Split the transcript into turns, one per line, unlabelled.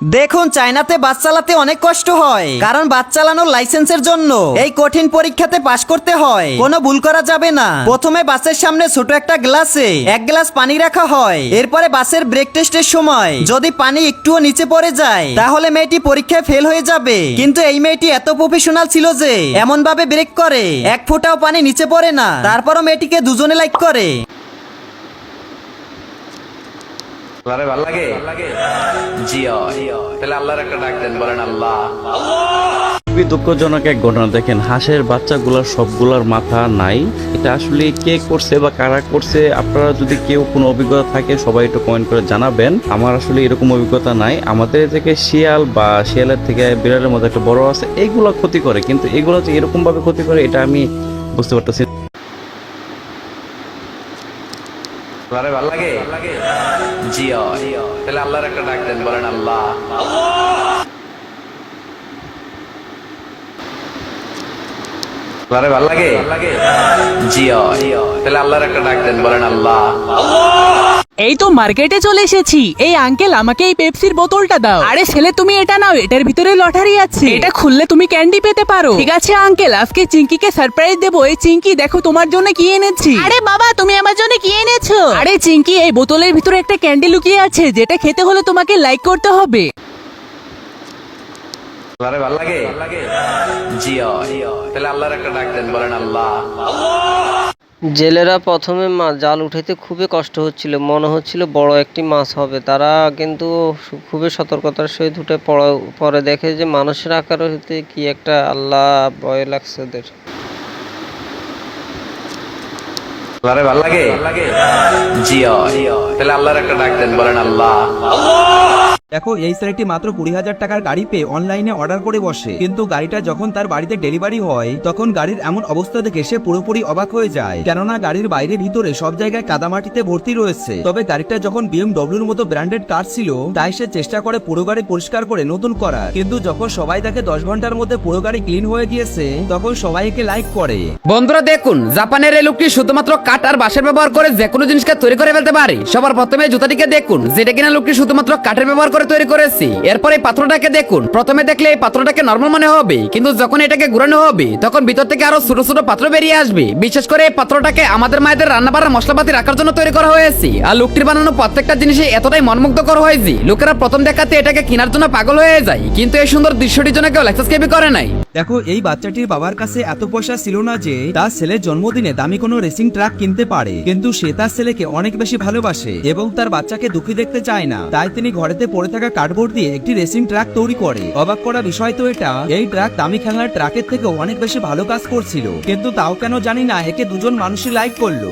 দেখুন চায়নাতে বাস চালাতে অনেক কষ্ট হয়, কারণ বাস চালানোর লাইসেন্সের জন্য এই কঠিন পরীক্ষাতে পাশ করতে হয়। কোনো ভুল করা যাবে না। প্রথমে বাসের সামনে ছোট একটা গ্লাসে 1 গ্লাস পানি রাখা হয়। এরপরে বাসের ব্রেক টেস্টের সময় যদি পানি একটুও নিচে পড়ে যায় তাহলে মেয়েটি পরীক্ষায় ফেল হয়ে যাবে। কিন্তু এই মেয়েটি এত প্রফেশনাল ছিল যে এমন ভাবে ব্রেক করে 1 ফোঁটাও পানি নিচে পড়ে না। তারপরও মেয়েটিকে দুজনে লাইক করে।
আল্লাহরে ভাল লাগে জি তাহলে আল্লাহর একটা ডাক দেন, বলেন আল্লাহ।
খুবই দুঃখজনক এক ঘটনা। দেখেন, হাঁসের বাচ্চাগুলোর সবগুলোর মাথা নাই। এটা আসলে কে করছে বা কারা করছে, আপনারা যদি কেউ কোনো অভিজ্ঞতা থাকে সবাই একটু কমেন্ট করে জানাবেন। আমার আসলে এরকম অভিজ্ঞতা নাই। আমাদের থেকে শিয়াল বা শিয়ালের থেকে বিড়ালের মধ্যে একটা বড় আছে, এইগুলো ক্ষতি করে, কিন্তু এগুলো যে এরকম ভাবে ক্ষতি করে এটা আমি বুঝতে পারতেছি।
আল্লাহরে ভাল লাগে জি তাহলে আল্লাহর একটা ডাক দেন, বলেন আল্লাহ। আল্লাহরে ভাল লাগে জি তাহলে আল্লাহর একটা ডাক দেন, বলেন আল্লাহ।
এই তো মার্কেটে চলে এসেছি। এই আঙ্কেল, আমাকে এই পেপসির বোতলটা দাও। আরে ছেলে, তুমি এটা নাও, এটার ভিতরে লটারি আছে। এটা খুললে তুমি ক্যান্ডি পেতে পারো। ঠিক আছে আঙ্কেল, আজকে চিঙ্কিকে সারপ্রাইজ দেবো। এই চিঙ্কি, দেখো তোমার জন্য কি এনেছি। আরে বাবা, তুমি আমার জন্য কি এনেছো? আরে চিঙ্কি, এই বোতলের ভিতরে একটা ক্যান্ডি লুকিয়ে আছে, যেটা খেতে হলে তোমাকে লাইক করতে হবে।
আল্লাহরে ভাল লাগে জি তাহলে আল্লাহর একটা ডাক দেন, বলেন আল্লাহ।
জেলেরা প্রথমে জাল উঠাইতে খুবই কষ্ট হচ্ছিল, মনে হচ্ছিল বড় একটি মাছ হবে। তারা কিন্তু খুবই সতর্কতার সহিত উঠে পরে দেখে যে মানুষের আকার হইতে কি একটা, আল্লাহ, ভয় লাগছে ওদের।
আল্লাহরে ভাল লাগে জি তাহলে আল্লাহর একটা ডাক দেন, বলেন আল্লাহ।
দেখো, এই ছেলেটি মাত্র 20,000 টাকার গাড়ি পেয়ে অনলাইনে অর্ডার করে বসে, কিন্তু গাড়িটা যখন তার বাড়িতে ডেলিভারি হয় তখন গাড়ির এমন অবস্থা দেখে সে পুরোপুরি অবাক হয়ে যায়, কেননা গাড়ির বাইরে ভিতরে সব জায়গায় কাদামাটিতে ভর্তি রয়েছে। তবে গাড়িটা যখন BMW মতো ব্র্যান্ডেড কার ছিল, তাই সে চেষ্টা করে পুরো গাড়ি পরিষ্কার করে নতুন করার। কিন্তু যখন সবাই দেখে 10 ঘন্টার মধ্যে পুরো গাড়ি ক্লিন হয়ে গিয়েছে, তখন সবাই একে লাইক করে।
বন্ধুরা দেখুন, জাপানের এই লোকটি শুধুমাত্র কাঠ আর বাঁশের ব্যবহার করে যে কোনো জিনিসকে তৈরি করে ফেলতে পারে। সবার প্রথমে জুতাটিকে দেখুন, যেটা কিনা লোকটি শুধুমাত্র কাঠের ব্যবহার করে তৈরি করেছে। এরপর এই পাত্রটাকে দেখুন, প্রথমে দেখলে এই পাত্রটাকে নরমাল মনে হবে, কিন্তু যখন এটাকে ঘুরানো হবে তখন ভিতর থেকে আরো ছোট ছোট পাত্র বেরিয়ে আসবে। বিশেষ করে এই পাত্রটাকে আমাদের মায়েদের রান্না বাড়ার মশলাপাতি রাখার জন্য তৈরি করা হয়েছে। আর লোকটির বানানো প্রত্যেকটা জিনিসে এতটাই মনমুগ্ধকর হয় যে লোকেরা প্রথম দেখাতে এটাকে কেনার জন্য পাগল হয়ে যায়। কিন্তু এই সুন্দর দৃশ্যটির জন্য কেউ সাবস্ক্রাইব করে নাই।
দেখো, এই বাচ্চাটির বাবার কাছে এত পয়সা ছিল না যে তার ছেলের জন্মদিনে দামি কোনো রেসিং ট্রাক কিনতে পারে, কিন্তু সে তার ছেলেকে অনেক বেশি ভালোবাসে এবং তার বাচ্চাকে দুঃখী দেখতে চায় না। তাই তিনি ঘরেতে পড়ে থাকা কার্ডবোর্ড দিয়ে একটি রেসিং ট্রাক তৈরি করে। অবাক করা বিষয় তো এটা, এই ট্রাক দামি খেলনার ট্রাকের থেকেও অনেক বেশি ভালো কাজ করছিল, কিন্তু তাও কেন জানি না একে দুজন মানুষই লাইক করলো।